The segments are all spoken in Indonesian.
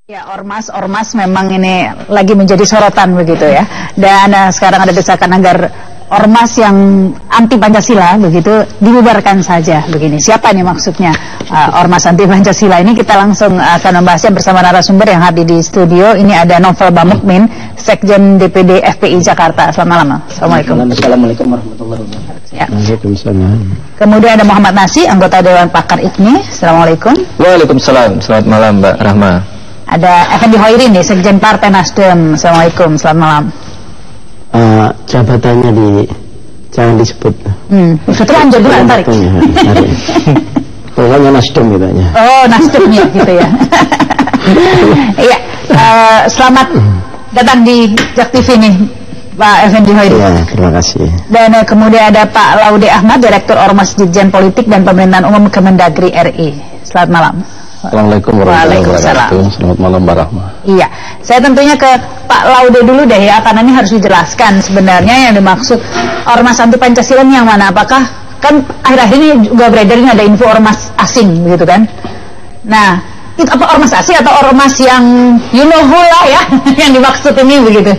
Ya, ormas memang ini lagi menjadi sorotan begitu ya. Dan sekarang ada desakan agar ormas yang anti Pancasila begitu dibubarkan saja begini. Siapa nih maksudnya ormas anti Pancasila ini? Kita langsung akan membahasnya bersama narasumber yang hadir di studio. Ini ada Novel Bamukmin, Sekjen DPD FPI Jakarta. Selamat malam. Assalamualaikum. Assalamualaikum warahmatullahi wabarakatuh. Ya. Waalaikumsalam. Kemudian ada Muhammad Nasi, anggota Dewan Pakar IKMI. Assalamualaikum. Waalaikumsalam. Selamat malam Mbak Rahma. Ada Effendi Hoirin nih, Sekjen Partai Nasdem. Assalamualaikum, selamat malam. Jabatannya jangan disebut. Itu lanjut dulu tarik. Pokoknya Nasdem gitu ya. Oh, Nasdemnya gitu ya. Iya, selamat datang di Jak TV nih, Pak Effendi Hoirin. Ya, terima kasih. Dan kemudian ada Pak Laude Ahmad, Direktur Ormas Ditjen Politik dan Pemerintahan Umum Kemendagri RI. Selamat malam. Assalamualaikum warahmatullahi wabarakatuh. Selamat malam Mbak Rahma. Iya, saya tentunya ke Pak Laude dulu deh ya, karena ini harus dijelaskan sebenarnya yang dimaksud ormas anti Pancasila ini yang mana? Apakah kan akhir-akhir ini juga beredar ini ada info ormas asing begitu kan? Nah, itu apa ormas asing atau ormas yang you know who lah ya yang dimaksud ini begitu?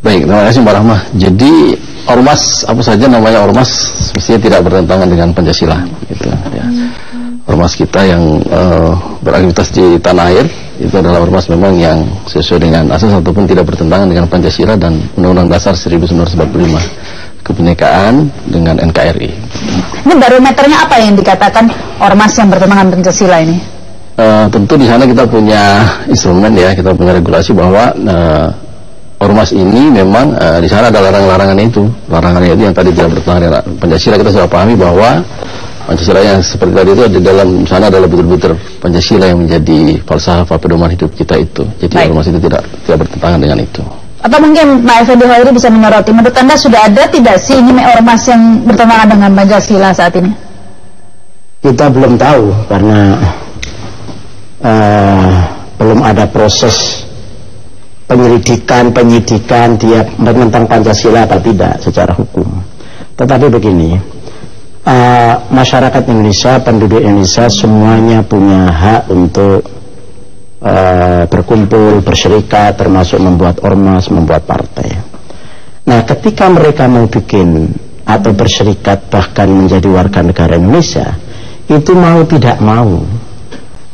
Baik, terima kasih Mbak Rahma. Jadi ormas apa saja namanya ormas mestinya tidak bertentangan dengan Pancasila gitu ya. Ormas kita yang beraktivitas di tanah air itu adalah ormas memang yang sesuai dengan asas ataupun tidak bertentangan dengan Pancasila dan Undang-Undang Dasar 1945, kebinekaan dengan NKRI. Ini barometernya apa yang dikatakan ormas yang bertentangan Pancasila ini? Tentu di sana kita punya instrumen ya, kita punya regulasi bahwa ormas ini memang di sana ada larangan-larangan itu. Larangannya itu yang tadi tidak bertentangan dengan Pancasila. Kita sudah pahami bahwa Pancasila yang seperti tadi itu di dalam sana adalah betul-betul Pancasila yang menjadi falsafah pedoman hidup kita itu. Jadi ormas itu tidak bertentangan dengan itu. Atau mungkin Pak Effendi Hoirin bisa menyoroti, menurut Anda sudah ada tidak sih ini ormas yang bertentangan dengan Pancasila saat ini? Kita belum tahu karena belum ada proses penyidikan dia tentang Pancasila atau tidak secara hukum. Tetapi begini, masyarakat Indonesia, penduduk Indonesia semuanya punya hak untuk berkumpul, berserikat, termasuk membuat ormas, membuat partai. Nah, ketika mereka mau bikin atau berserikat bahkan menjadi warga negara Indonesia, itu mau tidak mau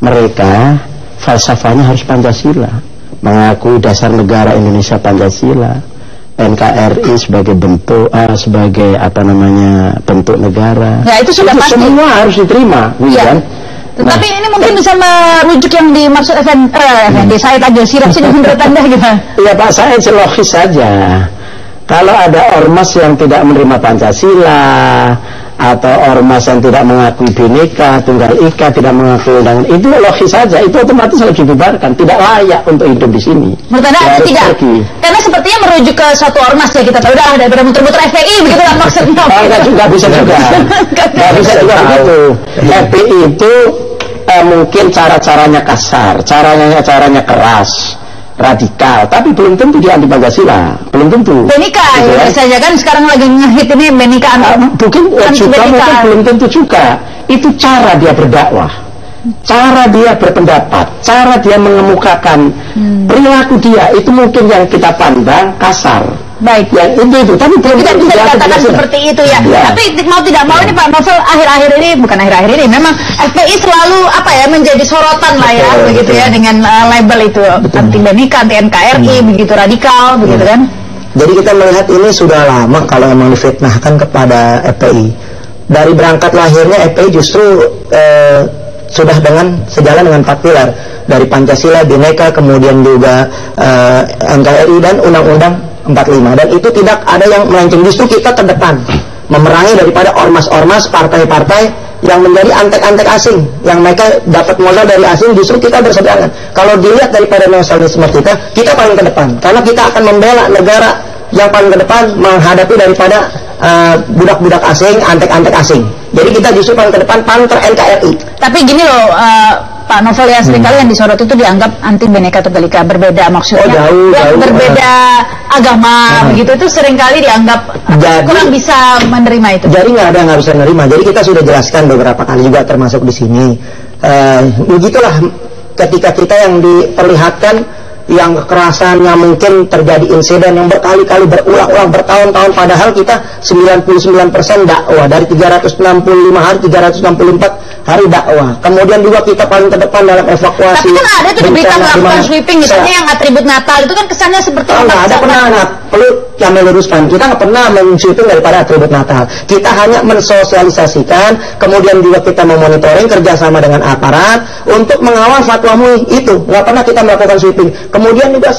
mereka falsafahnya harus Pancasila, mengakui dasar negara Indonesia Pancasila, NKRI sebagai bentuk sebagai bentuk negara. Ya, itu sudah pasti. Semua harus diterima, ya. Kan? Tetapi ini mungkin bisa merujuk yang dimaksud Effendi Said Agil Sirab sini menurut Anda gimana? Iya Pak, saya logis saja. Kalau ada ormas yang tidak menerima Pancasila atau ormas yang tidak mengakui Bhinneka Tunggal Ika, tidak mengakui undangan, itu logis saja, itu otomatis harus dibubarkan, tidak layak untuk hidup di sini. Menurut Anda itu tidak? Karena sepertinya merujuk ke suatu ormas ya, kita tahu dah daripada muter-muter FPI begitu lah maksudnya. Nggak bisa juga, nggak bisa juga begitu. FPI itu mungkin cara-caranya kasar, caranya keras, radikal, tapi belum tentu dia anti Pancasila, belum tentu. Bhinneka ya saja kan sekarang lagi ngehit ini Bhinneka mungkin belum tentu juga. Itu cara dia berdakwah, cara dia berpendapat, cara dia mengemukakan perilaku dia, itu mungkin yang kita pandang kasar. Baik, ya itu, tapi tidak bisa dikatakan seperti itu ya. Tapi mau tidak mau ini Pak Novel akhir-akhir ini memang FPI selalu menjadi sorotan lah ya, begitu ya, dengan label itu anti Bhinneka, anti NKRI, begitu radikal, begitu kan. Jadi kita melihat ini sudah lama kalau memang difitnahkan kepada FPI. Dari berangkat lahirnya FPI justru sudah sejalan dengan 4 pilar, dari Pancasila, Bhinneka, kemudian juga NKRI dan Undang-Undang 45, dan itu tidak ada yang melenceng. Justru kita ke depan memerangi daripada ormas-ormas, partai-partai yang menjadi antek-antek asing, yang mereka dapat modal dari asing. Justru kita berseberangan. Kalau dilihat daripada nasionalisme kita paling ke depan, karena kita akan membela negara yang paling ke depan menghadapi daripada budak-budak asing, antek-antek asing. Jadi kita justru paling ke depan panter NKRI. Tapi gini loh Pak Novel, ya seringkali yang disorot itu dianggap anti Bhinneka Tunggal Ika, berbeda maksudnya, jauh, berbeda agama, begitu, itu seringkali dianggap kurang bisa menerima itu. Jadi nggak bisa menerima. Jadi kita sudah jelaskan beberapa kali juga termasuk di sini. Begitulah ketika kita yang diperlihatkan yang kekerasannya mungkin terjadi insiden yang berkali-kali berulang-ulang bertahun-tahun, padahal kita 99% dakwah dari 365 hari 364 hari dakwah. Kemudian juga kita paling terdepan dalam evakuasi. Tapi kan ada tuh di berita melakukan sweeping misalnya yang atribut Natal itu kan kesannya seperti nggak ada pernah, perlu kami luruskan, kita nggak pernah men-sweeping daripada atribut Natal. Kita hanya mensosialisasikan, kemudian juga kita memonitoring kerjasama dengan aparat untuk mengawal fatwa MUI itu. Nggak pernah kita melakukan sweeping. Kemudian juga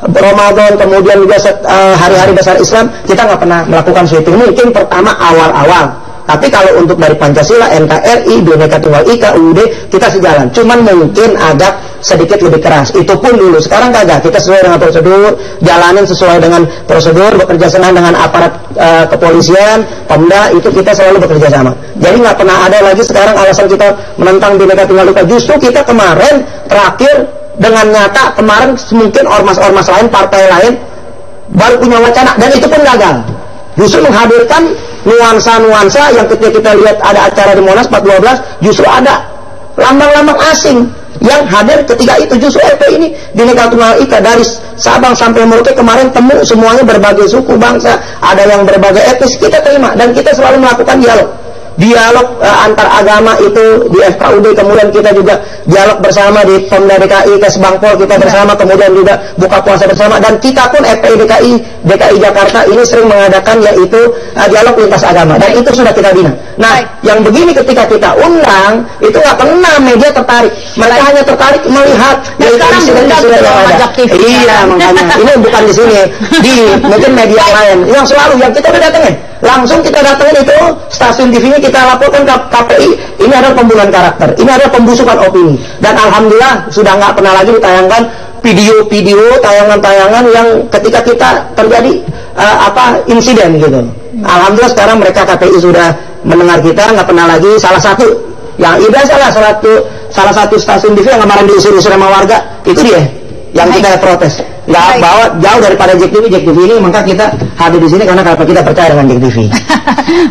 Ramadan, kemudian juga hari-hari besar Islam, kita nggak pernah melakukan sweeping. Mungkin pertama awal-awal, tapi kalau untuk dari Pancasila, NKRI, Bhinneka Tunggal Ika, UUD, kita sejalan. Cuman mungkin agak sedikit lebih keras. Itu pun dulu. Sekarang kagak. Kita sesuai dengan prosedur, jalanin sesuai dengan prosedur, bekerja sama dengan aparat kepolisian, Pemda, itu kita selalu bekerja sama. Jadi nggak pernah ada lagi sekarang alasan kita menentang Bhinneka Tunggal Ika. Justru kita kemarin terakhir dengan nyata, kemarin mungkin ormas-ormas lain, partai lain baru punya wacana, dan itu pun gagal. Justru menghadirkan nuansa-nuansa yang ketika kita lihat ada acara di Monas 412, justru ada lambang-lambang asing yang hadir ketika itu. Justru FPI ini Bhinneka Tunggal Ika dari Sabang sampai Merauke kemarin temu semuanya berbagai suku bangsa, ada yang berbagai etnis, kita terima dan kita selalu melakukan dialog antar agama itu di FKUD, kemudian kita juga dialog bersama di Pemda DKI, Kesbangpol kita bersama, kemudian juga buka puasa bersama, dan kita pun FPI DKI Jakarta ini sering mengadakan yaitu dialog lintas agama, dan itu sudah kita bina. Nah, yang begini ketika kita undang itu nggak pernah media tertarik, mereka hanya tertarik melihat insiden-insiden yang ada. Iya, makanya ini bukan di sini, di mungkin media lain yang selalu yang kita udah datengin. Langsung kita datangin itu stasiun TV-nya, kita laporkan ke KPI, ini adalah pembunuhan karakter, ini adalah pembusukan opini. Dan alhamdulillah sudah nggak pernah lagi ditayangkan video-video, tayangan-tayangan yang ketika kita terjadi insiden gitu. Alhamdulillah sekarang mereka KPI sudah mendengar kita, nggak pernah lagi. Salah satu yang salah satu stasiun TV yang kemarin diusir-usir sama warga, itu dia yang kita protes. Nggak bawa jauh daripada Jack TV ini, maka kita hadir di sini karena kita percaya dengan Jack TV.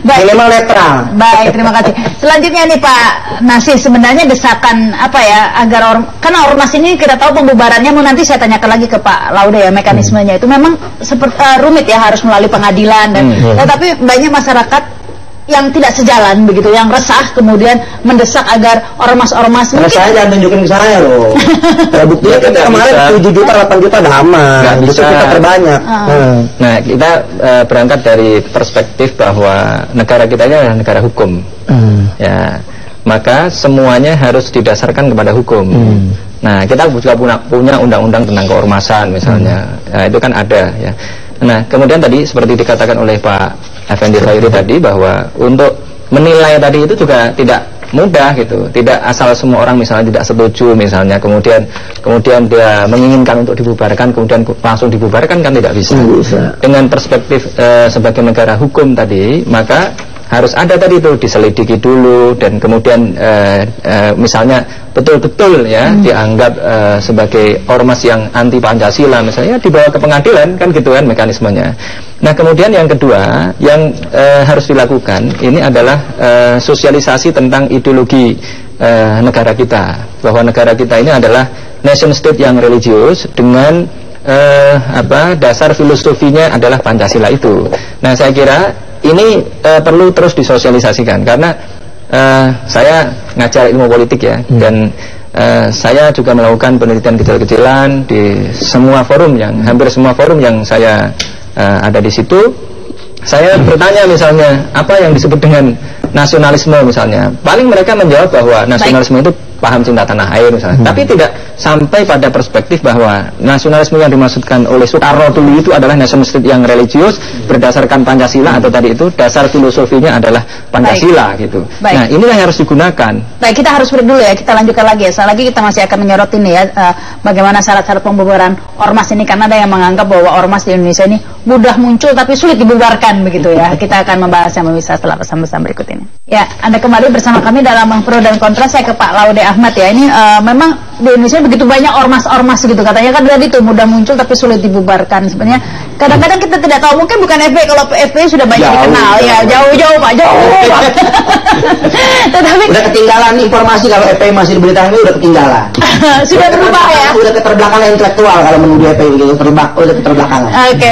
Baik, memang netral. Baik, terima kasih. Selanjutnya nih Pak Nasir, sebenarnya desakan apa ya agar karena ormas ini kita tahu pembubarannya, mau nanti saya tanyakan lagi ke Pak Laude ya, mekanismenya itu memang seperti rumit ya, harus melalui pengadilan dan tetapi banyak masyarakat yang tidak sejalan begitu, yang resah kemudian mendesak agar ormas-ormas mungkin saya jangan tunjukin ke saya loh. Buktinya kita kemarin 7 juta 8 juta damai, justru kita terbanyak. Nah, kita berangkat dari perspektif bahwa negara kita ini adalah negara hukum. Ya, maka semuanya harus didasarkan kepada hukum. Nah, kita juga punya undang-undang tentang keormasan misalnya. Nah, itu kan ada ya. Nah, kemudian tadi seperti dikatakan oleh Pak Effendi Khairi tadi, bahwa untuk menilai tadi itu juga tidak mudah gitu. Tidak asal semua orang misalnya tidak setuju misalnya, kemudian dia menginginkan untuk dibubarkan, kemudian langsung dibubarkan, kan tidak bisa. Dengan perspektif sebagai negara hukum tadi, maka harus ada tadi itu diselidiki dulu, dan kemudian misalnya betul-betul ya dianggap sebagai ormas yang anti Pancasila misalnya, dibawa ke pengadilan, kan gitu kan mekanismenya. Nah, kemudian yang kedua yang harus dilakukan ini adalah sosialisasi tentang ideologi negara kita, bahwa negara kita ini adalah nation state yang religius dengan dasar filosofinya adalah Pancasila itu. Nah, saya kira ini perlu terus disosialisasikan, karena saya ngajar ilmu politik ya, dan saya juga melakukan penelitian kecil-kecilan di semua forum, hampir semua forum yang saya ada di situ. Saya bertanya misalnya apa yang disebut dengan nasionalisme misalnya, paling mereka menjawab bahwa nasionalisme itu paham cinta tanah air misalnya, tapi tidak sampai pada perspektif bahwa nasionalisme yang dimaksudkan oleh Soekarno dulu itu adalah nasionalisme yang religius berdasarkan Pancasila, atau tadi itu dasar filosofinya adalah Pancasila gitu. Nah, inilah yang harus digunakan. Baik, kita harus break dulu ya, kita lanjutkan lagi ya. Setelah lagi kita masih akan menyorot ini ya, bagaimana syarat-syarat pembubaran ormas ini, karena ada yang menganggap bahwa ormas di Indonesia ini mudah muncul tapi sulit dibubarkan begitu ya. Kita akan membahasnya setelah pesan-pesan berikut ini. Ya, Anda kembali bersama kami dalam Pro dan Kontra. Saya ke Pak Laude Ahmad ya. Ini memang di Indonesia begitu banyak ormas-ormas gitu, katanya kan tadi itu mudah muncul tapi sulit dibubarkan. Sebenarnya kadang-kadang kita tidak tahu, mungkin bukan FPI, kalau FPI sudah banyak dikenal ya, jauh-jauh Pak, jauh. Tetapi udah ketinggalan informasi kalau FPI masih diberitakan, udah ketinggalan. Sudah berubah ya. Udah keterbelakangan intelektual kalau menuduh FPI gitu, udah keterbelakangan. Oke.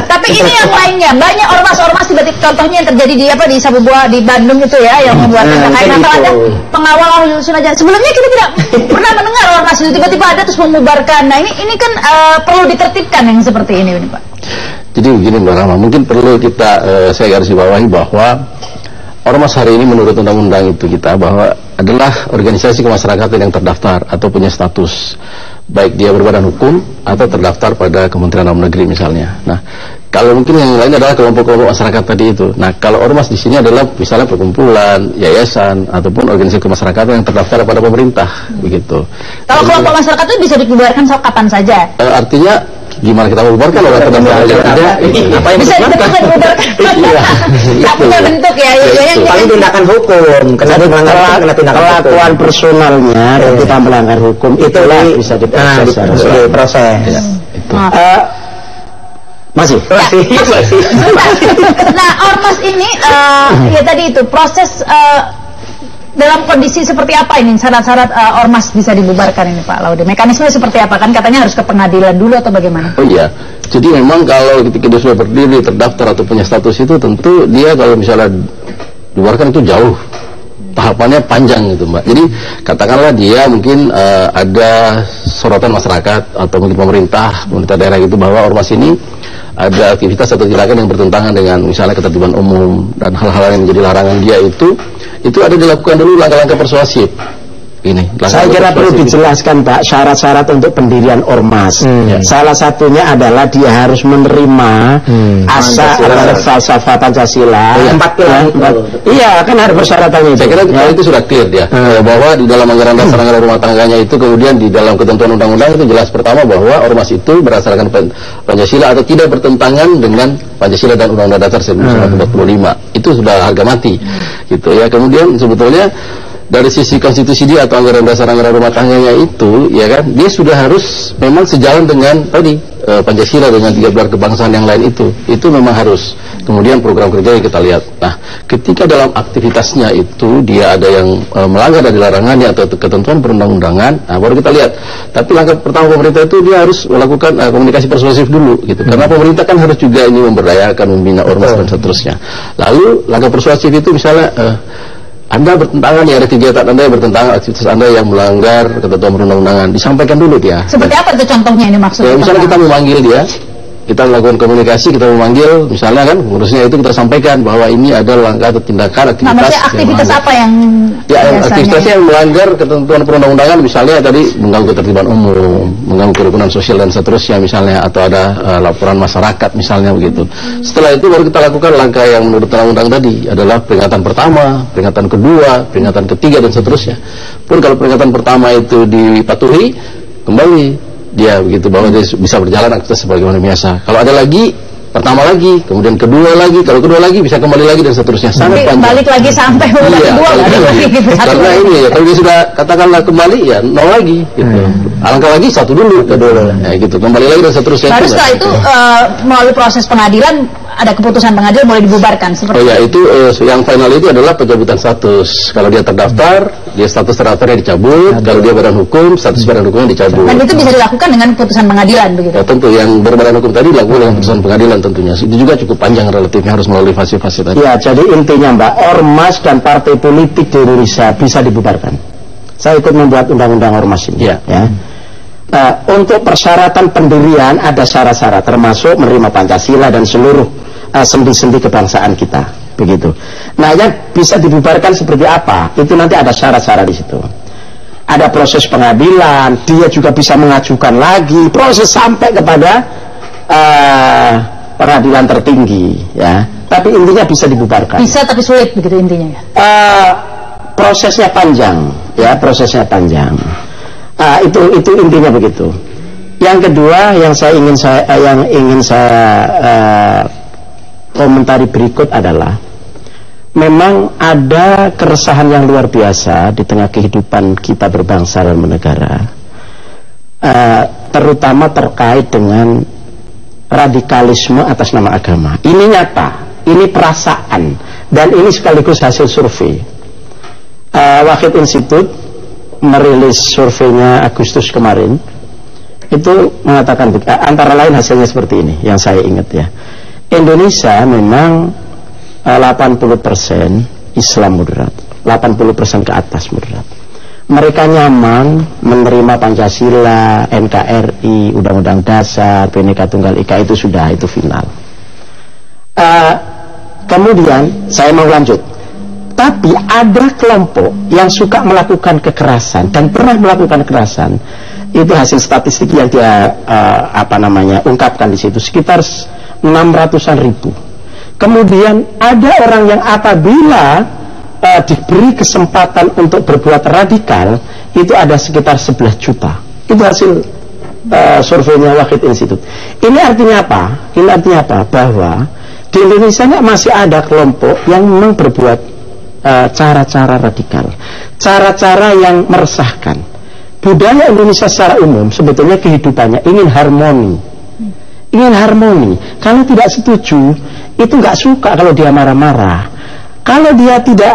Tapi ini yang lainnya, banyak ormas-ormas tiba-tiba, contohnya yang terjadi di Sabubuah di Bandung itu ya, yang membuat PKI. Atau ada pengawal Ahlus Sunnah. Sebelumnya kita tidak pernah mendengar ormas itu tiba-tiba ada terus memubarkan. Nah ini kan perlu ditertibkan yang seperti ini Pak. Jadi begini Mbak Rahma, mungkin perlu kita saya garis bawahi bahwa ormas hari ini menurut undang-undang itu kita bahwa adalah organisasi kemasyarakatan yang terdaftar atau punya status, baik dia berbadan hukum atau terdaftar pada Kementerian Dalam Negeri misalnya. Nah, kalau mungkin yang lain adalah kelompok-kelompok masyarakat tadi itu. Nah, kalau ormas di sini adalah misalnya perkumpulan, yayasan ataupun organisasi kemasyarakatan yang terdaftar pada pemerintah, begitu. Kalau kelompok masyarakat itu bisa dibubarkan kapan saja. Artinya gimana kita membubarkan orang terdaftar aja tidak? Apa yang bisa dibubarkan? Tidak punya bentuk ya. Paling tindakan hukum, kena tindakan kelakuan personalnya dan kita melanggar hukum itulah bisa diproses. Masih. Nah, ormas ini ya tadi itu proses dalam kondisi seperti apa ini syarat-syarat ormas bisa dibubarkan ini Pak Laude? Mekanisme seperti apa, kan katanya harus ke pengadilan dulu atau bagaimana? Oh iya. Jadi memang kalau ketika dia sudah berdiri, terdaftar atau punya status itu tentu dia kalau misalnya dibubarkan itu jauh. Tahapannya panjang gitu Mbak. Jadi katakanlah dia mungkin ada sorotan masyarakat atau mungkin pemerintah daerah gitu bahwa ormas ini ada aktivitas atau tindakan yang bertentangan dengan misalnya ketertiban umum dan hal-hal yang menjadi larangan dia itu ada dilakukan dulu langkah-langkah persuasif. Ini, saya kira perlu dijelaskan Pak syarat-syarat untuk pendirian ormas. Salah satunya adalah dia harus menerima asas falsafah Pancasila. Iya, kan ada persyaratannya itu. Saya kira itu sudah clear ya, bahwa di dalam anggaran dasar anggaran rumah tangganya itu kemudian di dalam ketentuan undang-undang itu jelas pertama bahwa ormas itu berdasarkan Pancasila atau tidak bertentangan dengan Pancasila dan Undang-Undang Dasar 1945. Itu sudah harga mati. Gitu ya. Kemudian sebetulnya dari sisi konstitusi dia atau anggaran dasar anggaran rumah tangganya itu, ya kan, dia sudah harus memang sejalan dengan tadi Pancasila dengan 3 pilar kebangsaan yang lain itu memang harus. Kemudian program kerja yang kita lihat. Nah, ketika dalam aktivitasnya itu dia ada yang melanggar dari larangannya atau ketentuan perundang-undangan, nah baru kita lihat. Tapi langkah pertama pemerintah itu dia harus melakukan komunikasi persuasif dulu, gitu. Karena pemerintah kan harus juga ini memberdayakan, membina ormas dan seterusnya. Lalu langkah persuasif itu misalnya Anda bertentangan ya, ada kegiatan Anda yang bertentangan, aktivitas Anda yang melanggar ketentuan perundang-undangan, disampaikan dulu dia. Seperti apa itu contohnya ini maksudnya? Ya, misalnya kita memanggil dia, kita melakukan komunikasi, kita memanggil, misalnya kan, ngurusnya itu kita sampaikan bahwa ini ada langkah atau tindakan aktivitas. Nah, maksudnya aktivitas apa yang aktivitasnya yang melanggar ketentuan perundang-undangan, misalnya tadi mengganggu ketertiban umum, mengganggu kerukunan sosial dan seterusnya misalnya, atau ada laporan masyarakat misalnya begitu. Setelah itu baru kita lakukan langkah yang menurut undang-undang tadi adalah peringatan pertama, peringatan kedua, peringatan ketiga dan seterusnya. Pun kalau peringatan pertama itu dipatuhi, kembali dia begitu bahwa dia bisa berjalan aktivitas sebagaimana biasa. Kalau ada lagi, pertama lagi, kemudian kedua lagi, kalau kedua lagi bisa kembali lagi dan seterusnya. Sangat panjang. Balik lagi sampai kedua lagi. Karena ini ya, kalau dia sudah katakanlah kembali ya 0 lagi gitu. Alangkah lagi 1 dulu, kedua. Ya gitu, kembali lagi dan seterusnya. Baru setelah itu melalui proses pengadilan ada keputusan pengadilan boleh dibubarkan seperti. Oh ya, itu yang final itu adalah pencabutan status. Kalau dia terdaftar, dia status terdaftarnya dicabut. Kalau dia badan hukum, status badan hukumnya dicabut. Dan itu bisa dilakukan dengan keputusan pengadilan begitu. Ya, tentu yang berbadan hukum tadi dilakukan dengan keputusan pengadilan tentunya. Itu juga cukup panjang relatifnya, harus melalui fase-fase tadi. Ya, jadi intinya Mbak, ormas dan partai politik di Indonesia bisa dibubarkan. Saya ikut membuat undang-undang ormas ini. Ya. Nah, untuk persyaratan pendirian ada syarat-syarat, termasuk menerima Pancasila dan seluruh sendi-sendi kebangsaan kita, begitu. Nah, yang bisa dibubarkan seperti apa? Itu nanti ada syarat-syarat di situ. Ada proses pengadilan, dia juga bisa mengajukan lagi, proses sampai kepada peradilan tertinggi, ya. Tapi intinya bisa dibubarkan. Bisa, tapi sulit begitu intinya ya. Prosesnya panjang, ya, prosesnya panjang. Itu intinya begitu. Yang kedua yang ingin saya komentari berikut adalah memang ada keresahan yang luar biasa di tengah kehidupan kita berbangsa dan bernegara, terutama terkait dengan radikalisme atas nama agama. Ini nyata, ini perasaan, dan ini sekaligus hasil survei. Wahid Institute merilis surveinya Agustus kemarin, itu mengatakan antara lain hasilnya seperti ini yang saya ingat ya. Indonesia memang 80% Islam moderat, 80% ke atas moderat. Mereka nyaman menerima Pancasila, NKRI, Undang-Undang Dasar, Bhinneka Tunggal Ika, itu sudah, itu final. Kemudian saya mau lanjut. Tapi ada kelompok yang suka melakukan kekerasan dan pernah melakukan kekerasan. Itu hasil statistik yang dia ungkapkan di situ, sekitar 600-an ribu. Kemudian ada orang yang apabila diberi kesempatan untuk berbuat radikal, itu ada sekitar 11 juta. Itu hasil surveinya Wahid Institute. Ini artinya apa? Ini artinya apa? Bahwa di Indonesia masih ada kelompok yang memang berbuat cara-cara radikal, cara-cara yang meresahkan. Budaya Indonesia secara umum sebetulnya kehidupannya ingin harmoni. Ingin harmoni. Kalau tidak setuju, itu nggak suka kalau dia marah-marah. Kalau dia tidak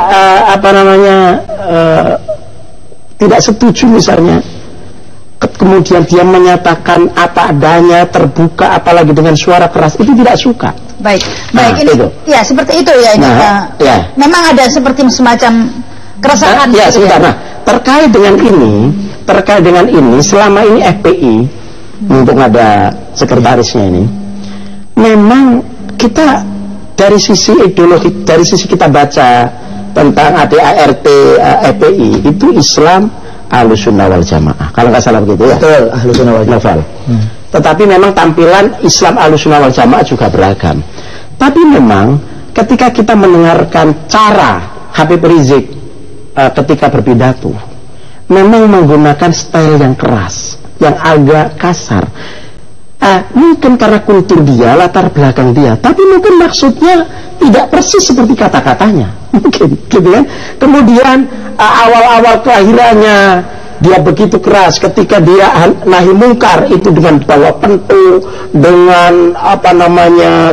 tidak setuju misalnya, kemudian dia menyatakan apa adanya, terbuka, apalagi dengan suara keras, itu tidak suka. Baik, ini itu. Ya seperti itu ya ini Pak. Ya. Memang ada seperti semacam keresahan. Ya, sebentar. Nah, terkait dengan ini, selama ini FPI untuk ada sekretarisnya ini, memang kita dari sisi ideologi, dari sisi kita baca tentang ADART FPI itu Islam Ahlussunnah wal Jamaah. Kalau nggak salah begitu ya. Betul, Ahlussunnah wal Jamaah. Tetapi memang tampilan Islam Ahlussunnah wal Jamaah juga beragam. Tapi memang ketika kita mendengarkan cara Habib Rizik ketika berpidato, memang menggunakan style yang keras, yang agak kasar. Mungkin karena kultur dia, latar belakang dia, tapi mungkin maksudnya tidak persis seperti kata-katanya, mungkin, gitu kan? Kemudian awal-awal kelahirannya dia begitu keras, ketika dia nahi mungkar itu dengan bawa pentu, dengan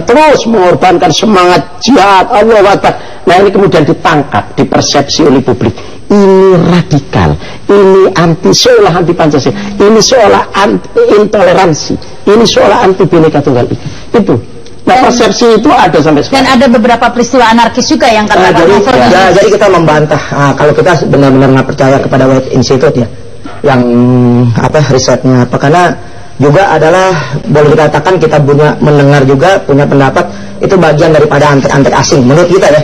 terus mengorbankan semangat jihad, Allahu Akbar. Nah ini kemudian ditangkap, dipersepsi oleh publik. Ini radikal, ini seolah anti Pancasila, ini seolah anti intoleransi, ini seolah anti Bhinneka Tunggal Ika. Itu. Nah persepsi itu ada sampai sekarang. Dan ada beberapa peristiwa anarkis juga yang kata jadi kita membantah. Kalau kita benar-benar nggak percaya kepada Wahid Institute ya, yang risetnya apa, karena juga adalah boleh dikatakan kita mendengar juga punya pendapat itu bagian daripada antek-antek asing menurut kita ya.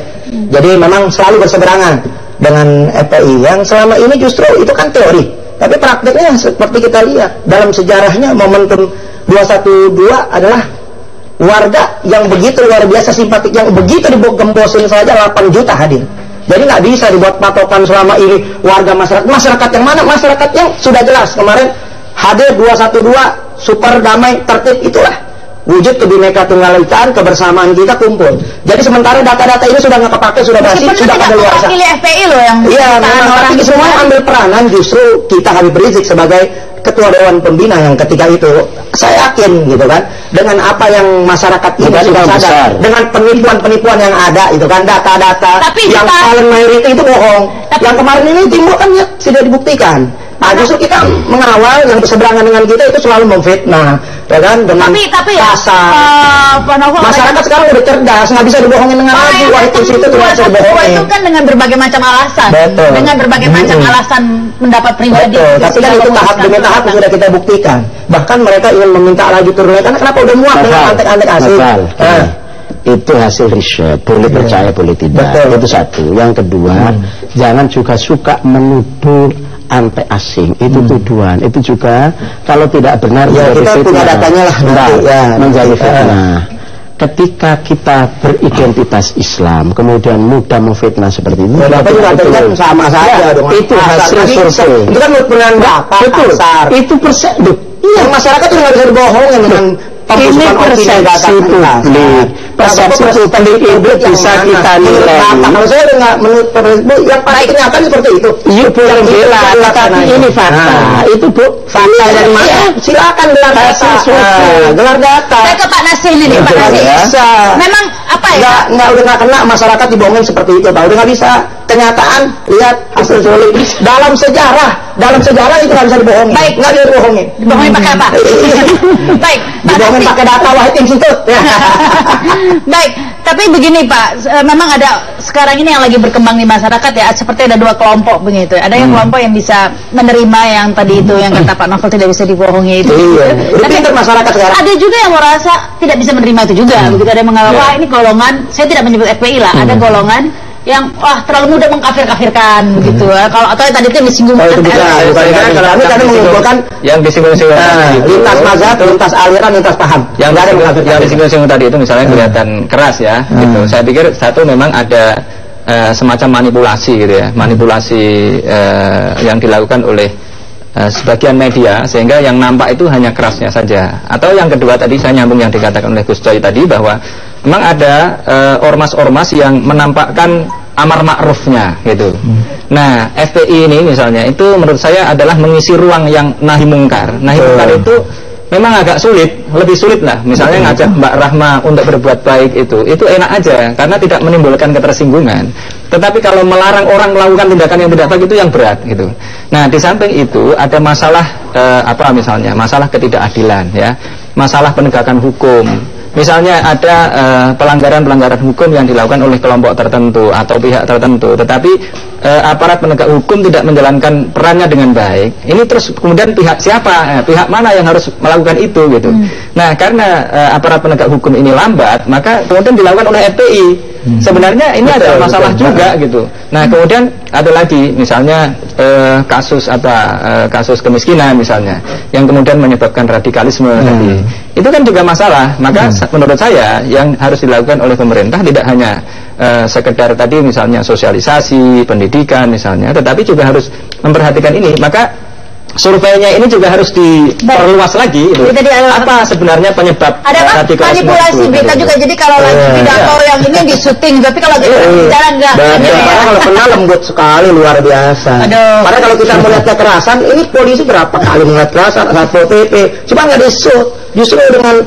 Jadi memang selalu berseberangan dengan FPI yang selama ini justru itu kan teori, tapi prakteknya seperti kita lihat dalam sejarahnya momentum 212 adalah warga yang begitu luar biasa simpatik, yang begitu digembosin saja 8 juta hadir. Jadi nggak bisa dibuat patokan selama ini warga masyarakat yang mana, masyarakat yang sudah jelas kemarin hadir 212 super damai tertib, itulah wujud Bhinneka Tunggal Ika, kebersamaan kita kumpul. Jadi sementara data-data ini sudah nggak kepake, sudah basi, sudah kadaluarsa. Meskipun FPI loh yang tapi semua ambil peranan, justru kita Habib Rizik sebagai ketua Dewan Pembina yang ketika itu saya yakin gitu kan, dengan apa yang masyarakat ini sudah sadar, dengan penipuan-penipuan yang ada itu kan, data-data yang paling mayoritas itu bohong. Yang kemarin ini timbul kan ya, sudah dibuktikan. Justru kita mengawal yang berseberangan dengan kita itu selalu memfitnah, ya kan, dengan kasar. Masyarakat sekarang udah cerdas, nggak bisa dibohongin dengan lagi. Wah itu kan dengan berbagai macam alasan. Betul. Dengan berbagai macam alasan pendapat pribadi. Tapi kan itu tahap demi tahap sudah kita buktikan. Bahkan mereka ingin meminta lagi turunnya, karena kenapa udah muak dengan antek-antek asing. Itu hasil riset, boleh percaya boleh tidak. Betul. Itu satu. Yang kedua, jangan juga suka menuduh antek asing, itu tuduhan, itu juga kalau tidak benar ya kita punya datanya lah menjadi fitnah. Ketika kita beridentitas Islam kemudian mudah memfitnah seperti itu, sama saja dong. Itu hasil survei. Itu kan dengan berapa? Betul. Itu yang masyarakat itu nggak bisa dibohongin dengan ini persepsi publik. persepsi publik itu bisa kita nilai. Kalau saya nggak menurut yang paling kenyataan seperti itu. Iya boleh bela, tapi ini fakta. Itu Bu, fakta dari mana? Silakan gelar data. Gelar data. Saya ke Pak Nasih ini, Pak Nasih. Memang apa ya? Udah nggak kena masyarakat dibohongin seperti itu, Pak. Udah nggak bisa. Kenyataan, lihat hasil sulit. Dalam sejarah itu nggak bisa dibohongin. Baik, nggak bisa dibohongin. Dibohongin pakai apa? Baik, dibohongin pakai data Wahid Institute. Baik, tapi begini Pak, memang ada sekarang ini yang lagi berkembang di masyarakat ya, seperti ada dua kelompok begitu. Ada yang kelompok yang bisa menerima yang tadi itu yang kata Pak Novel tidak bisa dibohongi itu. Tapi masyarakat sekarang. Ada juga yang merasa tidak bisa menerima itu juga. Begitu ada yang menganggap wah ini golongan, saya tidak menyebut FPI lah, ada golongan yang terlalu mudah mengkafir-kafirkan begitu. Kalau atau tadi itu disinggung kalau kami mengumpulkan yang disinggung-singgung lintas mazhab, lintas aliran, lintas paham. Yang disinggung-singgung tadi itu misalnya kelihatan keras ya. Gitu. Saya pikir satu memang ada semacam manipulasi gitu ya, manipulasi yang dilakukan oleh sebagian media sehingga yang nampak itu hanya kerasnya saja. Atau yang kedua tadi saya nyambung yang dikatakan oleh Gus Coy tadi bahwa memang ada ormas-ormas yang menampakkan amar ma'rufnya gitu. Nah, FPI ini misalnya itu menurut saya adalah mengisi ruang yang nahi mungkar. Nahi mungkar itu memang agak sulit, lebih sulit lah. Misalnya ngajak Mbak Rahma untuk berbuat baik itu enak aja karena tidak menimbulkan ketersinggungan. Tetapi kalau melarang orang melakukan tindakan yang tidak baik itu yang berat gitu. Nah, di samping itu ada masalah misalnya masalah ketidakadilan ya, masalah penegakan hukum. Misalnya ada pelanggaran-pelanggaran hukum yang dilakukan oleh kelompok tertentu atau pihak tertentu, tetapi aparat penegak hukum tidak menjalankan perannya dengan baik. Ini terus kemudian pihak siapa? Pihak mana yang harus melakukan itu gitu. Nah, karena aparat penegak hukum ini lambat, maka kemudian dilakukan oleh FPI. Sebenarnya ini ada masalah juga gitu. Nah, kemudian ada lagi misalnya kasus kasus kemiskinan misalnya yang kemudian menyebabkan radikalisme tadi. Itu kan juga masalah. Maka menurut saya yang harus dilakukan oleh pemerintah tidak hanya sekedar tadi misalnya sosialisasi, pendidikan misalnya, tetapi juga harus memperhatikan ini. Maka surveinya ini juga harus diperluas lagi gitu. Apa sebenarnya penyebab radikalisme? Manipulasi berita juga. Jadi kalau lagi pidato yang ini di syuting, tapi kalau kita bicara enggak. Kalau kena lembut sekali luar biasa. Padahal kalau kita melihat kekerasan, ini polisi berapa kali melihat kekerasan, Satpol PP, cuma nggak disut. Justru dengan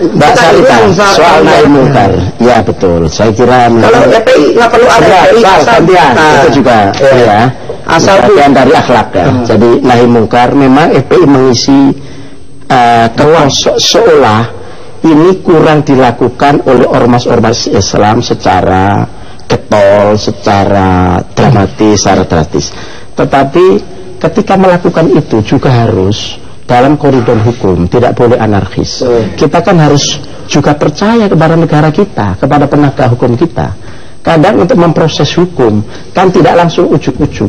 soal nahi mungkar. Ya betul. Saya kira kalau FPI nggak perlu ada FPI itu juga ya. Asal bagian dari akhlak ya. Jadi nahi mungkar memang FPI mengisi seolah ini kurang dilakukan oleh ormas-ormas Islam secara getol, secara dramatis, secara drastis. Tetapi ketika melakukan itu juga harus dalam koridor hukum, tidak boleh anarkis. Kita kan harus juga percaya kepada negara kita, kepada penegak hukum kita. Kadang untuk memproses hukum kan tidak langsung ujuk-ujuk.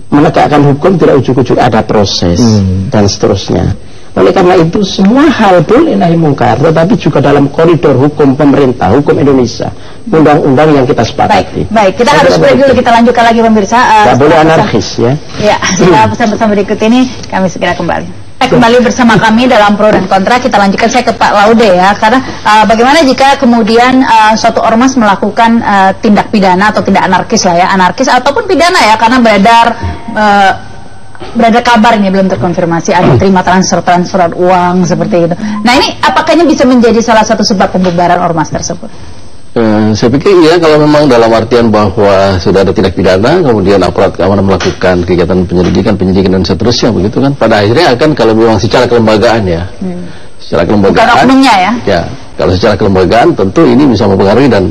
Menegakkan hukum tidak ujuk-ujuk, ada proses dan seterusnya. Oleh karena itu semua hal boleh nahi mungkar, tetapi juga dalam koridor hukum pemerintah, hukum Indonesia, undang-undang yang kita sepakati. Baik, kita harus break dulu, kita lanjutkan lagi pemirsa. Tidak boleh anarkis ya. Ya, setelah pesan-pesan berikut ini kami segera kembali. Kembali bersama kami dalam Pro dan Kontra. Kita lanjutkan, saya ke Pak Laude ya, karena bagaimana jika kemudian suatu ormas melakukan tindak pidana atau tindak anarkis lah ya, anarkis ataupun pidana ya, karena beredar kabar ini belum terkonfirmasi ada terima transfer uang seperti itu. Nah, ini apakah ini bisa menjadi salah satu sebab pembubaran ormas tersebut? Saya pikir ya, kalau memang dalam artian bahwa sudah ada tindak pidana, kemudian aparat keamanan melakukan kegiatan penyelidikan dan seterusnya begitu kan, pada akhirnya akan kalau memang secara kelembagaan ya, secara kelembagaan, bukan oknumnya ya, kalau secara kelembagaan tentu ini bisa mempengaruhi dan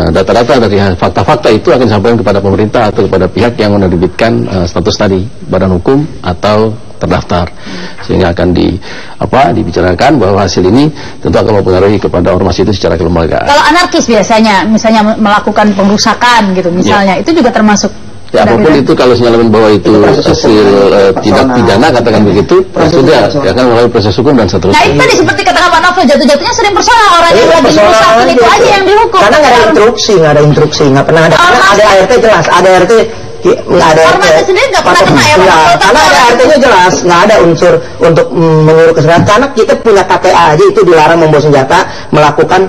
data-data dari fakta-fakta itu akan disampaikan kepada pemerintah atau kepada pihak yang menerbitkan status tadi, badan hukum atau terdaftar, sehingga akan dibicarakan bahwa hasil ini tentu akan mempengaruhi kepada ormas itu secara kelembagaan. Kalau anarkis biasanya misalnya melakukan pengrusakan gitu misalnya, itu juga termasuk ya, apapun itu kalau sinyalemen bahwa itu hasil tindak pidana katakan begitu, sudah akan melalui proses hukum dan seterusnya. Nah, itu tadi seperti katakan Pak Novel, jatuh-jatuhnya sering personal, orang yang lagi merusakan itu aja yang dihukum. Karena nggak ada instruksi, nggak pernah ada. Karena ada ART jelas, ada ART nggak ada. Ormasnya sendiri nggak pernah kena ya, karena ada ART-nya jelas, nggak ada unsur untuk menyuruh kesalahan. Karena kita punya KTA aja itu dilarang membawa senjata, melakukan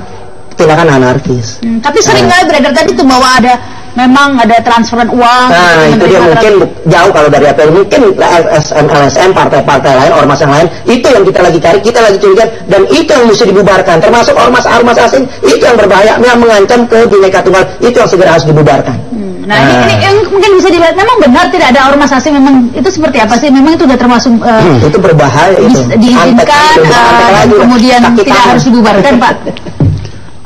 tindakan anarkis. Tapi sering kali beredar tadi tuh bahwa memang ada transferan uang. Nah, itu dia mungkin jauh kalau dari APL, mungkin LSM, partai-partai lain, ormas yang lain, itu yang kita lagi cari, kita lagi curiga, dan itu yang mesti dibubarkan. Termasuk ormas-ormas asing, itu yang berbahaya, yang mengancam ke Bhinneka Tunggal, itu yang segera harus dibubarkan. Nah, ini yang mungkin bisa dilihat, memang benar tidak ada ormas asing, memang itu seperti apa sih? Memang itu sudah termasuk itu berbahaya, itu diizinkan, kemudian tidak harus dibubarkan, Pak.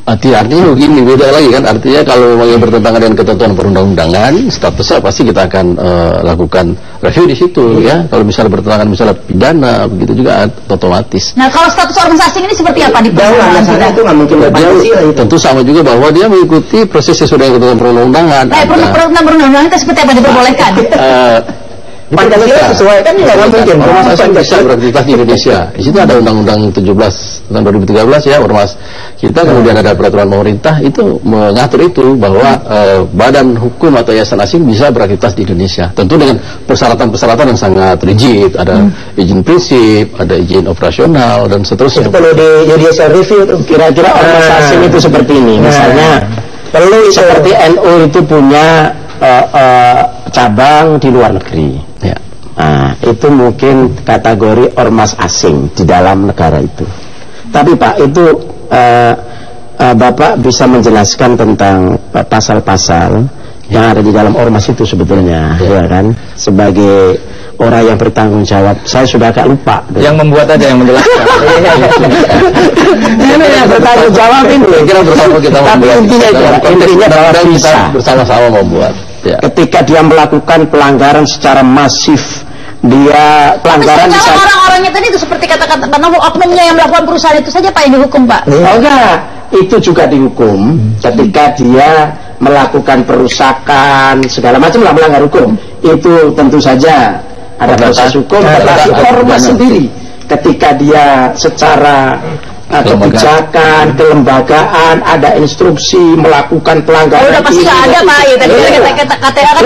Artinya begini, beda lagi kan, artinya kalau memang yang bertentangan dengan ketentuan perundang-undangan, statusnya pasti kita akan lakukan review di situ ya. Kalau misalnya bertentangan misalnya pidana, begitu juga otomatis. Nah, kalau status ormas asing ini seperti apa di peraturan kita? Itu nggak mungkin tentu sama juga bahwa dia mengikuti proses sesuai dengan ketentuan perundang-undangan. Perundang-undangan itu seperti apa diperbolehkan? Pancasila sesuai kan nggak mungkin. Ormas asing bisa beraktivitas di Indonesia. Di situ ada Undang-Undang 17 tahun 2013 ya, ormas kita, kemudian ada peraturan pemerintah itu mengatur itu bahwa badan hukum atau yayasan asing bisa beraktivitas di Indonesia. Tentu dengan persyaratan-persyaratan yang sangat rigid, ada izin prinsip, ada izin operasional dan seterusnya. Itu perlu di judicial review tuh. Kira-kira ormas asing itu seperti ini, misalnya perlu seperti NU itu punya cabang di luar negeri. Ya. Nah, itu mungkin kategori ormas asing di dalam negara itu. Tapi Pak, itu Bapak bisa menjelaskan tentang pasal-pasal yang ada di dalam ormas itu sebetulnya, ya kan? Sebagai orang yang bertanggung jawab, saya sudah agak lupa. Yang membuat aja yang menjelaskan. Ini yang bertanggung jawab ini. Kira bersama kita membuat. Tapi intinya bahwa bisa bersama-sama membuat. Ya. Ketika dia melakukan pelanggaran secara masif, dia pelanggaran bisa. Orang-orangnya tadi itu seperti kata-kata Pak Novel, oknumnya yang melakukan perusahaan itu saja Pak yang dihukum, Pak. Oh enggak, itu juga dihukum ketika dia melakukan perusakan segala macam lah, melanggar hukum. Itu tentu saja ada proses hukum. Tetapi ormas sendiri ketika dia secara kebijakan, kelembagaan, ada instruksi melakukan pelanggaran. Udah pasti nggak ada Pak, ya tadi kita katakan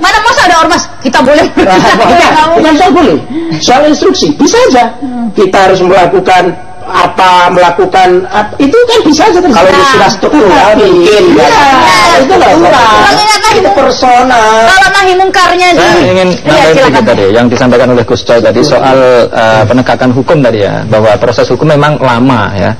mana masa ada ormas kita boleh. Yang saya boleh soal instruksi bisa aja kita harus melakukan itu kan bisa aja kalau sudah struktural mungkin itu itu personal. Kalau nahi mungkarnya saya ingin silakan tadi yang disampaikan oleh Gus Coy tadi soal penegakan hukum tadi ya, bahwa proses hukum memang lama ya,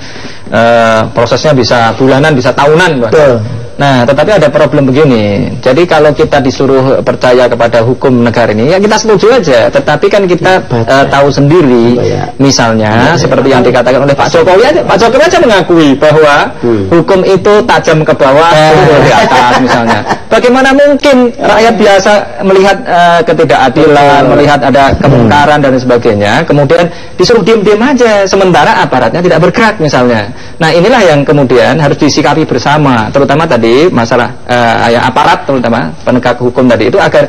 prosesnya bisa bulanan, bisa tahunan bahkan. Nah, tetapi ada problem begini. Jadi kalau kita disuruh percaya kepada hukum negara ini, ya kita setuju aja. Tetapi kan kita tahu sendiri, misalnya seperti yang dikatakan oleh Pak Jokowi aja. Pak Jokowi aja mengakui bahwa hukum itu tajam ke bawah, turun di atas misalnya. Bagaimana mungkin rakyat biasa melihat ketidakadilan, melihat ada kemungkaran dan sebagainya, kemudian disuruh diam-diam aja, sementara aparatnya tidak bergerak misalnya. Nah, inilah yang kemudian harus disikapi bersama, terutama tadi masalah aparat, terutama penegak hukum tadi itu, agar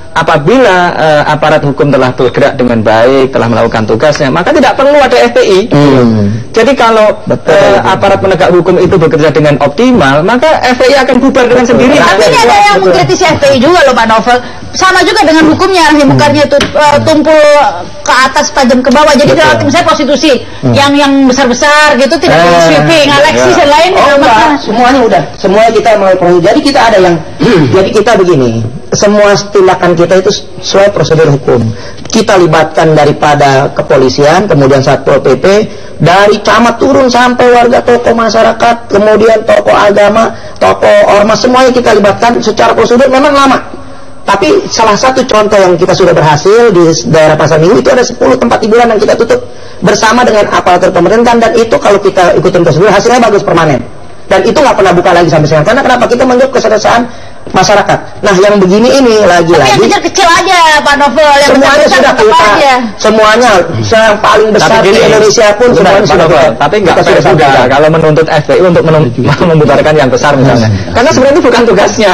apabila aparat hukum telah bergerak dengan baik, telah melakukan tugasnya, maka tidak perlu ada FPI. Jadi kalau aparat penegak hukum itu bekerja dengan optimal, maka FPI akan bubar dengan sendiri. Tapi ada yang mengkritisi FPI juga loh Pak Novel. Sama juga dengan hukumnya, bukannya itu tumpul ke atas tajam ke bawah. Jadi kalau misalnya prostitusi yang besar-besar gitu tidak perlu sweeping, Alexis dan lain. Semuanya udah, semuanya kita mau proses. Jadi kita ada yang, jadi kita begini, semua tindakan kita itu sesuai prosedur hukum. Kita libatkan daripada kepolisian, kemudian Satpol PP, dari camat turun sampai warga, tokoh masyarakat, kemudian tokoh agama, tokoh ormas, semuanya kita libatkan secara prosedur. Memang lama, tapi salah satu contoh yang kita sudah berhasil di daerah Pasar Minggu itu ada 10 tempat hiburan yang kita tutup bersama dengan aparatur pemerintahan, dan itu kalau kita ikutin prosedur hasilnya bagus, permanen, dan itu nggak pernah buka lagi sampai sekarang. Karena kenapa? Kita menjawab keserasian masyarakat. Nah, yang begini ini lagi-lagi yang kecil-kecil aja Pak Novel, yang semuanya sudah kita aja. Semuanya yang paling besar di Indonesia pun semuanya sudah kita. Tapi nggak fair juga kalau menuntut FPI untuk membubarkan yang besar misalnya, karena sebenarnya itu bukan tugasnya.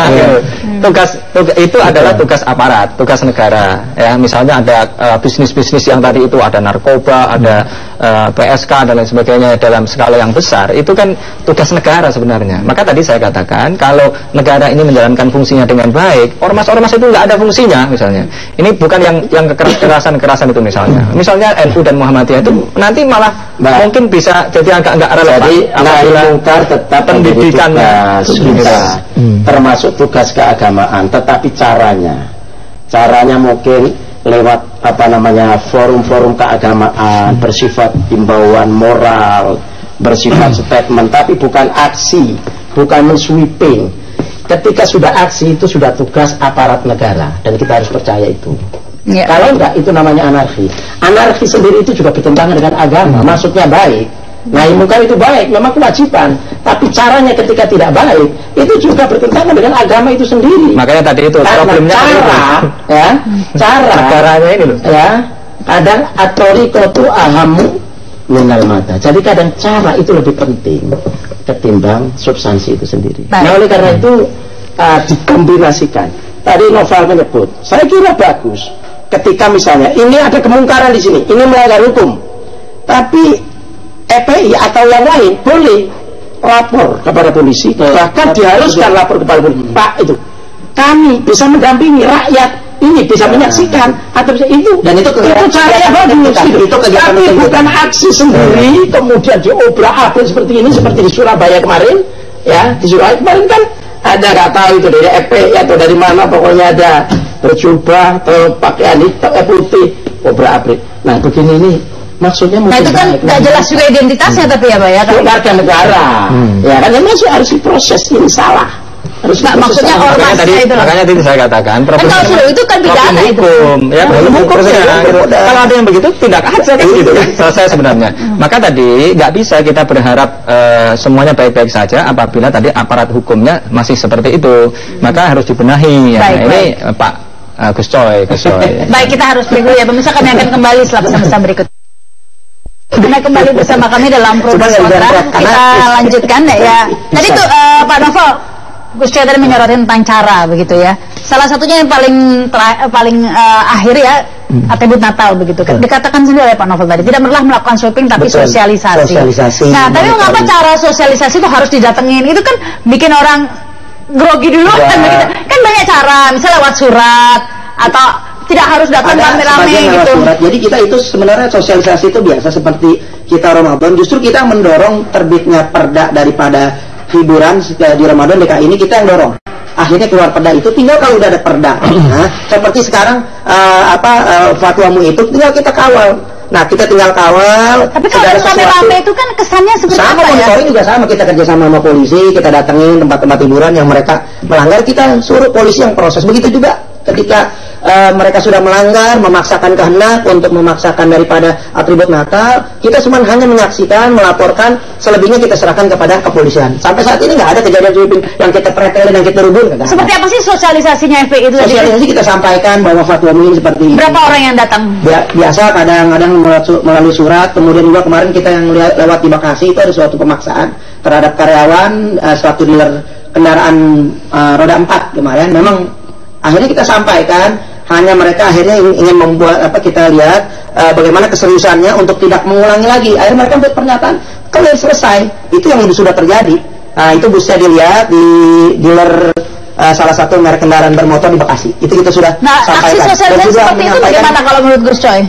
Tugas itu adalah tugas aparat, tugas negara ya. Misalnya ada bisnis-bisnis yang tadi itu ada narkoba, ada PSK dan lain sebagainya dalam skala yang besar, itu kan tugas negara sebenarnya. Maka tadi saya katakan kalau negara ini menjalankan menjalankan fungsinya dengan baik, ormas-ormas itu nggak ada fungsinya misalnya. Ini bukan yang kekerasan itu misalnya. Misalnya NU dan Muhammadiyah itu nanti malah mungkin bisa jadi agak nggak relevan. Jadi nahi mungkar tetap pendidikannya kita, termasuk tugas keagamaan, tetapi caranya mungkin lewat forum-forum keagamaan, bersifat himbauan moral, bersifat statement, tapi bukan aksi, bukan mensweeping. Ketika sudah aksi itu sudah tugas aparat negara dan kita harus percaya itu. Ya. Kalau enggak itu namanya anarki. Anarki sendiri itu juga bertentangan dengan agama, maksudnya baik. Nahi mungkar itu baik, memang kewajiban, tapi caranya ketika tidak baik itu juga bertentangan dengan agama itu sendiri. Makanya tadi itu problemnya cara negaranya ini loh. Ya, kadang atorikotu ahamu minal mata. Jadi kadang cara itu lebih penting ketimbang substansi itu sendiri. Nah, oleh karena itu dikombinasikan. Tadi Noval menyebut, saya kira bagus ketika misalnya ini ada kemungkaran di sini, ini melanggar hukum, tapi EPI atau yang lain boleh lapor kepada polisi, bahkan diharuskan lapor kepada polisi. Pak, itu kami bisa mendampingi rakyat ini, bisa menyaksikan atau bisa itu, dan itu caranya bagus. Tapi bukan aksi sendiri kemudian diobrak-abrik seperti ini, seperti di Surabaya kemarin. Ya, di Surabaya kemarin kan ada nggak tahu itu dari EPI atau dari mana, pokoknya ada berjubah atau pakaian hitam putih, obrak-abrik. Nah, begini ini maksudnya nah itu kan nggak jelas juga identitasnya, tapi ya Pak ya kan warga negara ya kan, masih harus diproses, ini salah harus maksudnya ormasnya itu makanya tadi saya katakan kalau itu kan pidana itu ya hukumnya gitu. Kalau ada yang begitu tindak aja kan gitu kan selesai sebenarnya. Maka tadi nggak bisa kita berharap semuanya baik-baik saja apabila tadi aparat hukumnya masih seperti itu, maka harus dibenahi ya. Ini Pak Gus Coy. Baik, kita harus break dulu ya pemirsa, kami akan kembali setelah pesan-pesan berikut. Anda kembali bersama kami dalam program kita lanjutkan ya. Tadi tuh Pak Novel, Gus Coy tadi menyoroti tentang cara begitu ya. Salah satunya yang paling akhir ya atribut Natal begitu kan. Dikatakan sendiri oleh Pak Novel tadi tidak pernah melakukan sweeping tapi sosialisasi. Nah, tapi mengapa cara sosialisasi itu harus didatengin? Itu kan bikin orang grogi dulu kan begitu. Kan banyak cara, misalnya lewat surat atau tidak harus datang rame-rame gitu. Jadi kita itu sebenarnya sosialisasi itu biasa seperti kita Ramadan. Justru kita mendorong terbitnya perda daripada hiburan di Ramadan DKI ini, kita yang dorong. Akhirnya keluar perda itu, tinggal kalau udah ada perda. Nah, seperti sekarang fatwa MUI itu tinggal kita kawal. Nah, kita tinggal kawal. Tapi kalau rame-rame itu kan kesannya seperti sama, apa ya? monitoring juga sama, kita kerjasama sama polisi, kita datengin tempat-tempat hiburan yang mereka melanggar, kita suruh polisi yang proses. Begitu juga ketika mereka sudah melanggar, memaksakan kehendak untuk memaksakan daripada atribut Natal, kita cuma hanya menyaksikan, melaporkan, selebihnya kita serahkan kepada kepolisian. Sampai saat ini nggak ada kejadian sweeping yang kita pretelin, yang kita rubun. Seperti apa sih sosialisasinya FPI itu? Sosialisasi kita sampaikan bahwa fatwa MUI seperti ini. Berapa orang yang datang? Biasa kadang-kadang melalui surat, kemudian juga kemarin kita yang lewat di Bekasi itu ada suatu pemaksaan terhadap karyawan suatu dealer kendaraan roda 4 kemarin. Memang akhirnya kita sampaikan, hanya mereka akhirnya ingin membuat kita lihat bagaimana keseriusannya untuk tidak mengulangi lagi. Akhirnya mereka buat pernyataan clear, selesai. Itu yang sudah terjadi. Nah, itu bisa dilihat di dealer salah satu merek kendaraan bermotor di Bekasi. Itu kita sudah sampaikan. Aksi sosialisasi seperti itu bagaimana kalau menurut Gus Coy?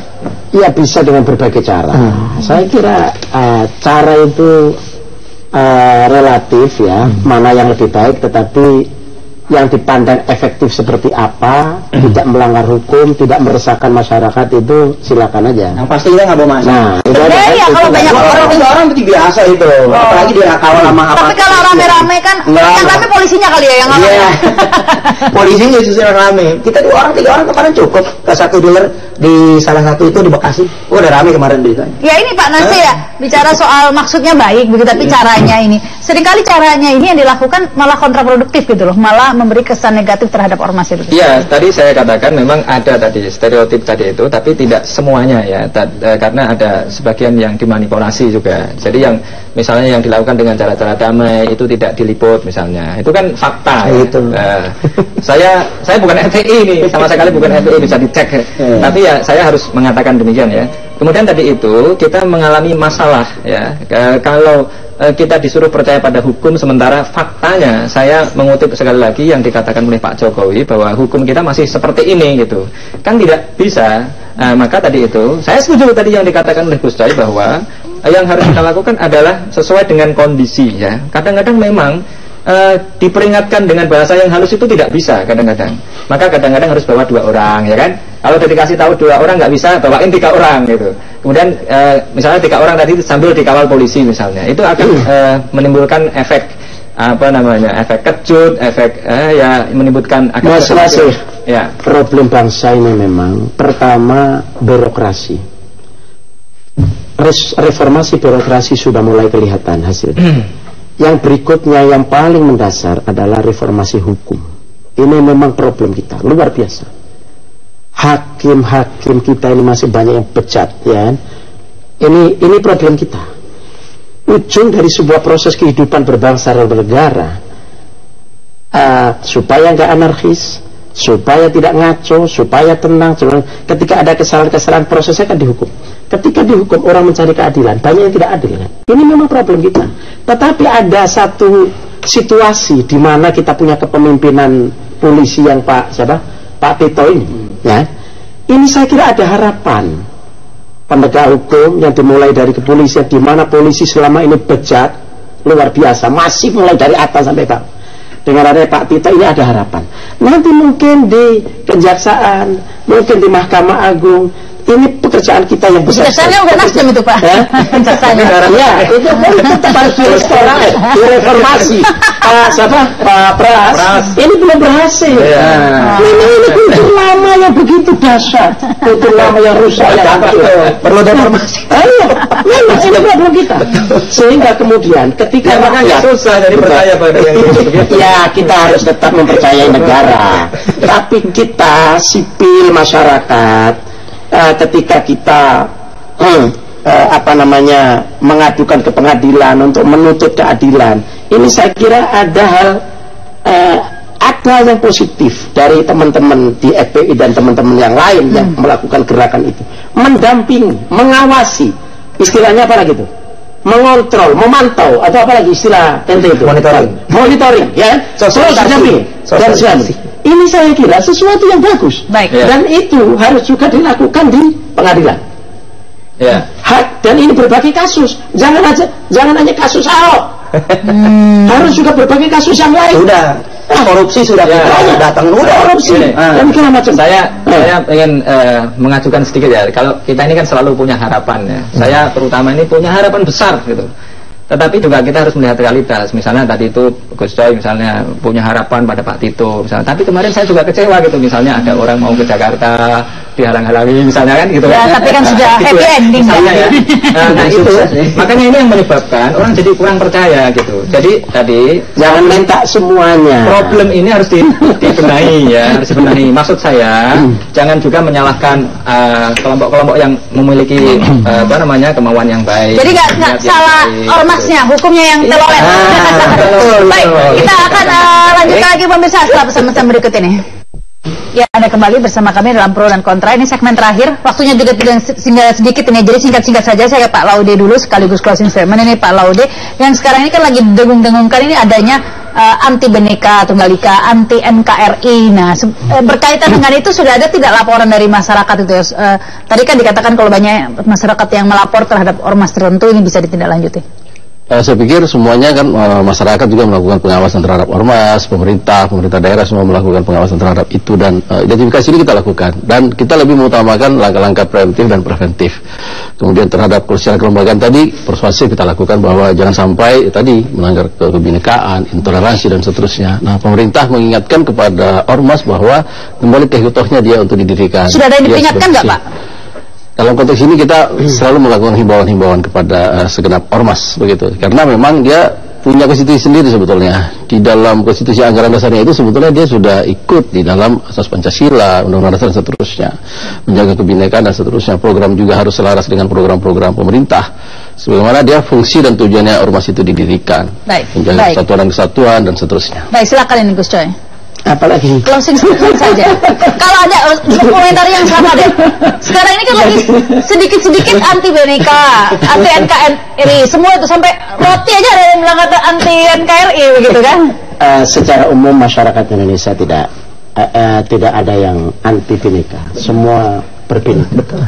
Iya, bisa dengan berbagai cara. Saya kira cara itu relatif ya, mana yang lebih baik, tetapi yang dipandang efektif seperti apa, tidak melanggar hukum, tidak meresahkan masyarakat, itu silakan aja. Yang pasti kita nggak bawa masalah. Nah, ya kalau banyak orang itu biasa itu. Apalagi dia kalau sama apa. Tapi kalau rame-rame kan, yang rame polisinya kali ya yang rame. Iya. Polisinya justru yang rame. Kita 2 orang 3 orang kemarin cukup ke satu dealer di salah satu itu di Bekasi. Udah rame kemarin beritanya. Ya ini Pak Nasir ya, bicara soal maksudnya baik begitu, tapi caranya ini. Seringkali caranya ini yang dilakukan malah kontraproduktif gitu loh, malah memberi kesan negatif terhadap ormas itu. Iya, tadi saya katakan memang ada tadi stereotip tadi itu, tapi tidak semuanya ya, karena ada sebagian yang dimanipulasi juga. Jadi yang misalnya yang dilakukan dengan cara-cara damai itu tidak diliput misalnya, itu kan fakta. Itu. Saya bukan FPI nih, sama sekali bukan FPI, bisa dicek. Tapi ya saya harus mengatakan demikian ya. Kemudian tadi itu kita mengalami masalah ya, kalau kita disuruh percaya pada hukum, sementara faktanya saya mengutip sekali lagi yang dikatakan oleh Pak Jokowi bahwa hukum kita masih seperti ini gitu, kan tidak bisa. Maka tadi itu saya setuju tadi yang dikatakan oleh Gus Coy bahwa yang harus kita lakukan adalah sesuai dengan kondisi ya. Kadang-kadang memang diperingatkan dengan bahasa yang halus itu tidak bisa kadang-kadang. Maka kadang-kadang harus bawa 2 orang ya kan. Kalau udah dikasih tahu 2 orang nggak bisa, bawain 3 orang gitu. Kemudian misalnya 3 orang tadi sambil dikawal polisi misalnya, itu akan menimbulkan efek efek kejut, efek ya menimbulkan ya. Problem bangsa ini memang pertama birokrasi. Reformasi birokrasi sudah mulai kelihatan hasilnya. Yang berikutnya yang paling mendasar adalah reformasi hukum. Ini memang problem kita luar biasa. Hakim-hakim kita ini masih banyak yang bejat, ya. Ini problem kita. Ujung dari sebuah proses kehidupan berbangsa dan bernegara, supaya nggak anarkis, supaya tidak ngaco, supaya tenang. Ketika ada kesalahan-kesalahan, prosesnya kan dihukum. Ketika dihukum orang mencari keadilan, banyak yang tidak adil kan? Ini memang problem kita. Tetapi ada satu situasi di mana kita punya kepemimpinan polisi yang Pak Tito ini, ya. Ini saya kira ada harapan penegak hukum yang dimulai dari kepolisian, di mana polisi selama ini bejat luar biasa, masih mulai dari atas sampai bawah. Dengan adanya Pak Tito ini ada harapan. Nanti mungkin di kejaksaan, mungkin di Mahkamah Agung, ini pekerjaan kita yang besar. Kejaksaan udah Nasdem itu Pak. Kejaksaan. Ya, itu tetap harus direformasi. Pak Pras. Ini belum berhasil. Ini kultur lama yang begitu dahsyat, kultur lama yang rusak, yang perlu reformasi. Ini problem kita. Sehingga kemudian ketika makanya susah dari percaya pada yang begitu. Ya, kita harus tetap mempercayai negara. Tapi kita sipil masyarakat, ketika kita mengadukan ke pengadilan untuk menuntut keadilan, ini saya kira ada yang positif dari teman-teman di FPI dan teman-teman yang lain yang melakukan gerakan itu, mendampingi, mengawasi, istilahnya apa lagi itu, mengontrol, memantau, atau apa lagi istilah ente itu, monitoring, ya, terus dan sebagainya. Ini saya kira sesuatu yang bagus. Baik. Dan itu harus juga dilakukan di pengadilan. Ya. Dan ini berbagai kasus. Jangan hanya kasus Ahok. Harus juga berbagai kasus yang lain. Sudah. Korupsi sudah datang korupsi. Dan segala macam. Saya ingin mengajukan sedikit ya. Kalau kita ini kan selalu punya harapan ya. Saya terutama ini punya harapan besar gitu. Tetapi juga kita harus melihat realitas. Misalnya tadi itu Gus Coy misalnya punya harapan pada Pak Tito misalnya. Tapi kemarin saya juga kecewa gitu. Misalnya ada orang mau ke Jakarta dihalang-halangi misalnya kan gitu ya, kan. Tapi kan sudah happy ending ya. Nah itu makanya ini yang menyebabkan orang jadi kurang percaya gitu. Jadi tadi jangan minta semuanya. Problem ini harus dibenahi ya, harus dibenahi. Maksud saya jangan juga menyalahkan kelompok-kelompok yang memiliki kemauan yang baik. Jadi nggak salah ormasnya, hukumnya yang telolet. Baik, kita akan lanjut lagi pemirsa setelah pesan-pesan berikut ini. Ya, Anda kembali bersama kami dalam Pro dan Kontra. Ini segmen terakhir. Waktunya juga tinggal sedikit ini. Jadi singkat-singkat saja saya ke Pak Laude dulu sekaligus closing statement. Ini Pak Laude yang sekarang ini kan lagi dengung-dengungkan ini adanya anti Bhinneka Tunggal Ika, anti NKRI. Nah, berkaitan dengan itu sudah ada tidak laporan dari masyarakat itu? Tadi kan dikatakan kalau banyak masyarakat yang melapor terhadap ormas tertentu ini bisa ditindaklanjuti. Saya pikir semuanya kan masyarakat juga melakukan pengawasan terhadap ormas, pemerintah daerah semua melakukan pengawasan terhadap itu, dan identifikasi ini kita lakukan, dan kita lebih mengutamakan langkah-langkah preventif dan preventif. Kemudian terhadap secara kelembagaan tadi persuasif kita lakukan bahwa jangan sampai tadi melanggar kebinekaan, intoleransi dan seterusnya. Nah, pemerintah mengingatkan kepada ormas bahwa kembali ke hitohnya dia untuk didirikan. Sudah ada yang diperingatkan nggak Pak? Dalam konteks ini kita selalu melakukan himbauan-himbauan kepada segenap ormas begitu, karena memang dia punya konstitusi sendiri sebetulnya. Di dalam konstitusi anggaran dasarnya itu sebetulnya dia sudah ikut di dalam asas Pancasila, Undang-Undang Dasar dan seterusnya, menjaga kebinekaan dan seterusnya. Program juga harus selaras dengan program-program pemerintah, sebagaimana dia fungsi dan tujuannya ormas itu didirikan, menjaga persatuan dan kesatuan dan seterusnya. Baik, silakan ini Gus Coy. Apalagi closing statement saja. Kalau ada komentar yang sama deh. Sekarang ini kan lagi sedikit-sedikit anti Bhinneka, anti NKRI, semua itu sampai roti aja ada yang bilang kata anti NKRI begitu kan? Secara umum masyarakat Indonesia tidak ada yang anti Bhinneka, semua berbhinneka. Betul.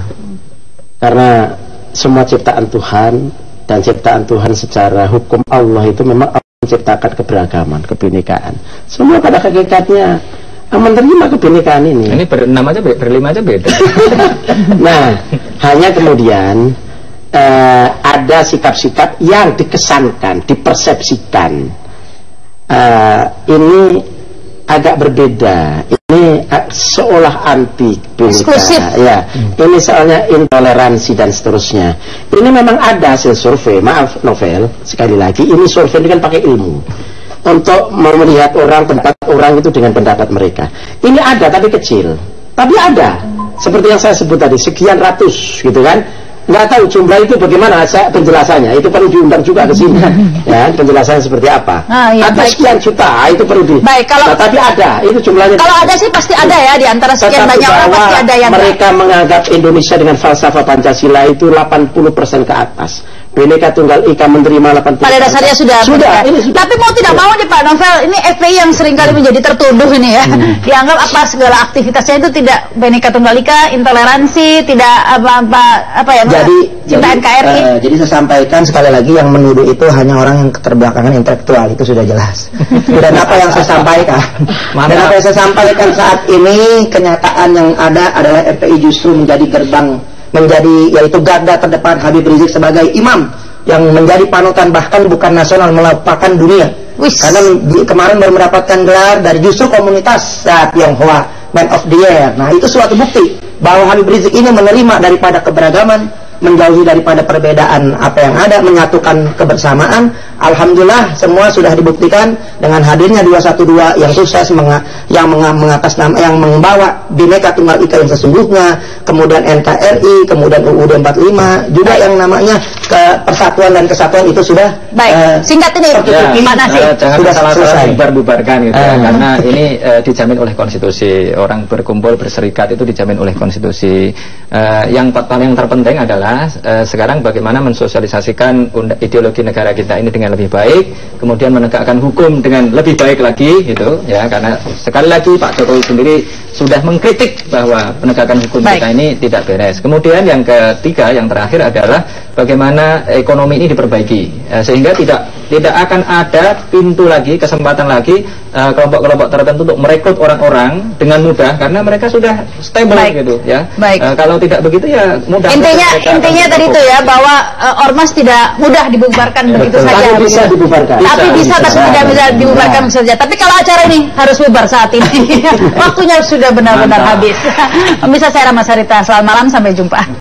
Karena semua ciptaan Tuhan, dan ciptaan Tuhan secara hukum Allah itu memang menciptakan keberagaman, kebinekaan. Semua pada hakikatnya menerima kebinekaan ini. Ini berlima aja beda. Nah, hanya kemudian ada sikap-sikap yang dikesankan, dipersepsikan. Ini agak berbeda. Ini seolah anti Bhinneka. Ya, ini soalnya intoleransi dan seterusnya. Ini memang ada hasil survei. Maaf Novel, sekali lagi ini survei ini kan pakai ilmu untuk melihat tempat orang itu dengan pendapat mereka. Ini ada tapi kecil. Tapi ada. Seperti yang saya sebut tadi, sekian ratus gitu kan. Nggak tahu jumlah itu bagaimana penjelasannya, itu perlu diundang juga ke sini ya, penjelasannya seperti apa. Ya, ada sekian juta, itu perlu baik, kalau tapi ada, itu jumlahnya. Kalau ada sih pasti ada ya, di antara sekian banyak orang pasti ada yang mereka menganggap Indonesia dengan falsafah Pancasila itu 80% ke atas. Bhinneka Tunggal Ika menerima 80%. Pada dasarnya sudah. Tapi mau tidak mau nih Pak Novel, ini FPI yang seringkali menjadi tertuduh ini ya. Dianggap apa segala aktivitasnya itu tidak Bhinneka Tunggal Ika, intoleransi, tidak apa ya? Cinta NKRI. Jadi saya sampaikan sekali lagi, yang menuduh itu hanya orang yang keterbelakangan intelektual, itu sudah jelas. Dan apa yang saya sampaikan, saat ini, kenyataan yang ada adalah FPI justru menjadi gerbang, yaitu garda terdepan Habib Rizik sebagai imam yang menjadi panutan, bahkan bukan nasional, melupakan dunia. Karena kemarin baru mendapatkan gelar dari justru komunitas Tionghoa Man of the Year. Nah, itu suatu bukti bahwa Habib Rizik ini menerima daripada keberagaman, menjauhi daripada perbedaan apa yang ada, menyatukan kebersamaan. Alhamdulillah semua sudah dibuktikan dengan hadirnya 212 yang sukses, yang membawa Bhinneka Tunggal Ika yang sesungguhnya, kemudian NKRI, kemudian UUD 45 juga yang namanya persatuan dan kesatuan itu sudah singkat ini jangan salah bubar-bubarkan gitu karena ini dijamin oleh konstitusi. Orang berkumpul berserikat itu dijamin oleh konstitusi. Yang paling terpenting adalah sekarang bagaimana mensosialisasikan ideologi negara kita ini dengan lebih baik, kemudian menegakkan hukum dengan lebih baik lagi gitu ya, karena sekali lagi Pak Jokowi sendiri sudah mengkritik bahwa penegakan hukum kita ini tidak beres. Kemudian yang ketiga, yang terakhir adalah bagaimana ekonomi ini diperbaiki sehingga tidak akan ada pintu lagi, kesempatan lagi kelompok-kelompok tertentu untuk merekrut orang-orang dengan mudah karena mereka sudah stable gitu ya. Kalau tidak begitu ya mudah. Intinya tadi itu ya, bahwa ormas tidak mudah dibubarkan begitu saja. Bisa dibubarkan. Tapi tidak bisa dibubarkan saja. Tapi kalau acara ini harus bubar saat ini. Waktunya sudah benar-benar habis. Bisa saya Rama Sarita, selamat malam, sampai jumpa.